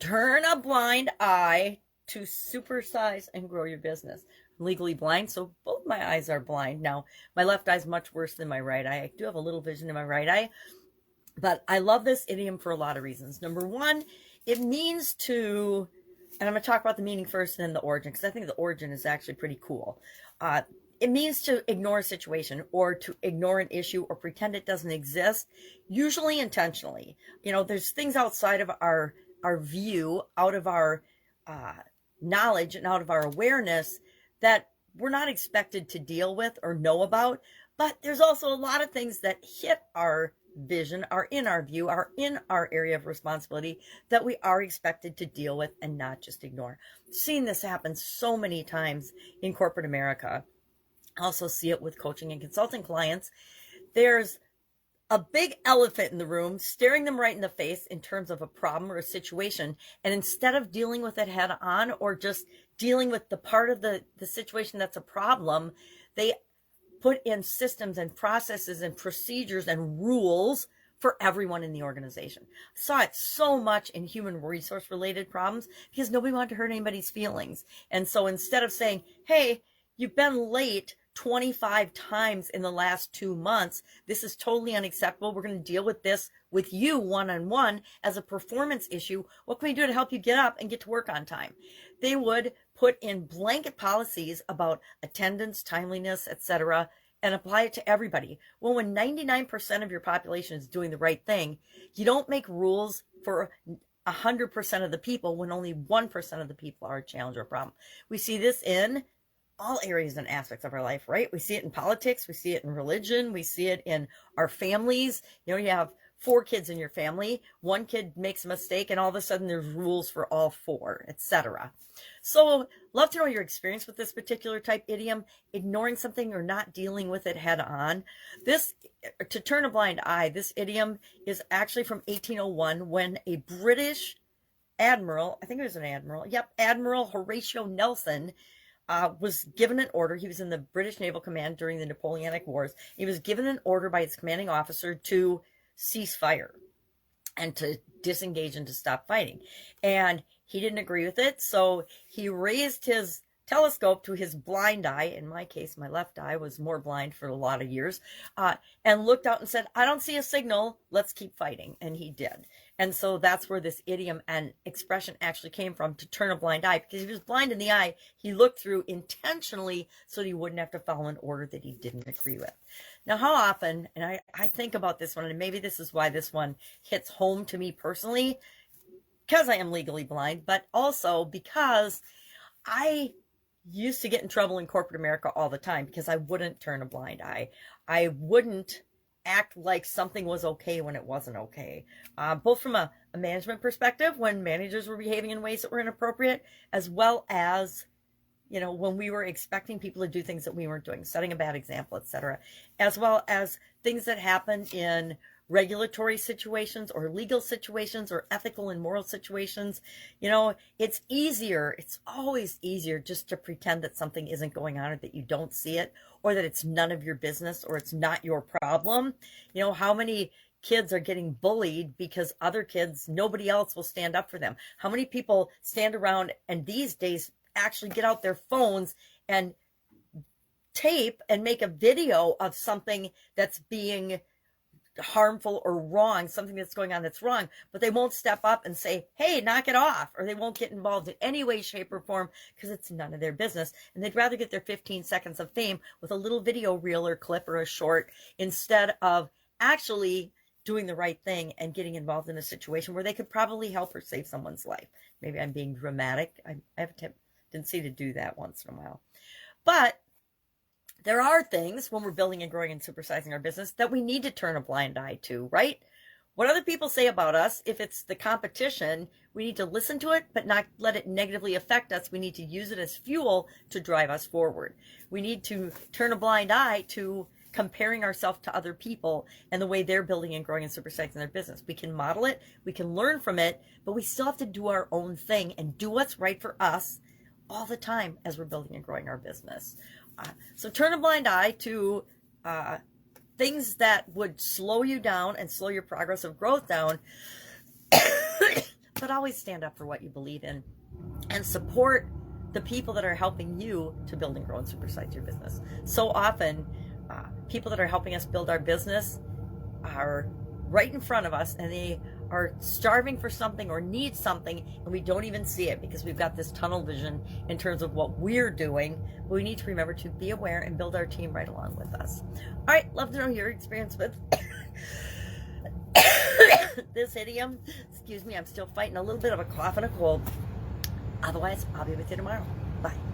Turn a blind eye to supersize and grow your business. I'm legally blind, so both my eyes are blind. Now, my left eye is much worse than my right eye. I do have a little vision in my right eye, but I love this idiom for a lot of reasons. Number one, it means to, and I'm going to talk about the meaning first and then the origin, because I think the origin is actually pretty cool. It means to ignore a situation or to ignore an issue or pretend it doesn't exist, usually intentionally. There's things outside of our view, out of our knowledge and out of our awareness that we're not expected to deal with or know about. But there's also a lot of things that hit our vision, are in our view, are in our area of responsibility that we are expected to deal with and not just ignore. I've seen this happen so many times in corporate America. I also see it with coaching and consulting clients. There's a big elephant in the room staring them right in the face in terms of a problem or a situation. And instead of dealing with it head on or just dealing with the part of the situation that's a problem, they put in systems and processes and procedures and rules for everyone in the organization. I saw it so much in human resource related problems because nobody wanted to hurt anybody's feelings. And so instead of saying, hey, you've been late 25 times in the last 2 months. This is totally unacceptable. We're going to deal with this with you one-on-one as a performance issue. What can we do to help you get up and get to work on time? They would put in blanket policies about attendance, timeliness, etc., and apply it to everybody. Well, when 99% of your population is doing the right thing, you don't make rules for 100% of the people when only 1% of the people are a challenge or a problem. We see this in all areas and aspects of our life, right? We see it in politics, we see it in religion, we see it in our families. You have 4 kids in your family, one kid makes a mistake, and all of a sudden there's rules for all 4, etc. So, love to know your experience with this particular type idiom, ignoring something or not dealing with it head on. This, to turn a blind eye, this idiom is actually from 1801 when a British admiral, I think it was an admiral, Admiral Horatio Nelson, was given an order. He was in the British Naval Command during the Napoleonic Wars. He was given an order by his commanding officer to cease fire and to disengage and to stop fighting. And he didn't agree with it, so he raised his telescope to his blind eye. In my case, my left eye was more blind for a lot of years, and looked out and said, I don't see a signal, let's keep fighting. And he did. And so that's where this idiom and expression actually came from, to turn a blind eye, because he was blind in the eye. He looked through intentionally so that he wouldn't have to follow an order that he didn't agree with. Now, how often, and I think about this one, and maybe this is why this one hits home to me personally, because I am legally blind, but also because I used to get in trouble in corporate America all the time because I wouldn't turn a blind eye. I wouldn't act like something was okay when it wasn't okay. Both from a management perspective, when managers were behaving in ways that were inappropriate, as well as, when we were expecting people to do things that we weren't doing, setting a bad example, etc., as well as things that happen in regulatory situations or legal situations or ethical and moral situations. It's easier. It's always easier just to pretend that something isn't going on or that you don't see it or that it's none of your business or it's not your problem. How many kids are getting bullied because other kids, nobody else will stand up for them? How many people stand around and these days actually get out their phones and tape and make a video of something that's being harmful or wrong, something that's going on that's wrong, but they won't step up and say, hey, knock it off, or they won't get involved in any way, shape, or form because it's none of their business, and they'd rather get their 15 seconds of fame with a little video reel or clip or a short instead of actually doing the right thing and getting involved in a situation where they could probably help or save someone's life. Maybe I'm being dramatic. I have a tendency to do that once in a while. But there are things when we're building and growing and supersizing our business that we need to turn a blind eye to, right? What other people say about us, if it's the competition, we need to listen to it, but not let it negatively affect us. We need to use it as fuel to drive us forward. We need to turn a blind eye to comparing ourselves to other people and the way they're building and growing and supersizing their business. We can model it, we can learn from it, but we still have to do our own thing and do what's right for us all the time as we're building and growing our business. So turn a blind eye to things that would slow you down and slow your progress of growth down but always stand up for what you believe in and support the people that are helping you to build and grow and supersize your business. So often, people that are helping us build our business are right in front of us, and they are starving for something or need something, and we don't even see it because we've got this tunnel vision in terms of what we're doing. But we need to remember to be aware and build our team right along with us. All right, love to know your experience with this idiom. Excuse me, I'm still fighting a little bit of a cough and a cold. Otherwise, I'll be with you tomorrow. Bye.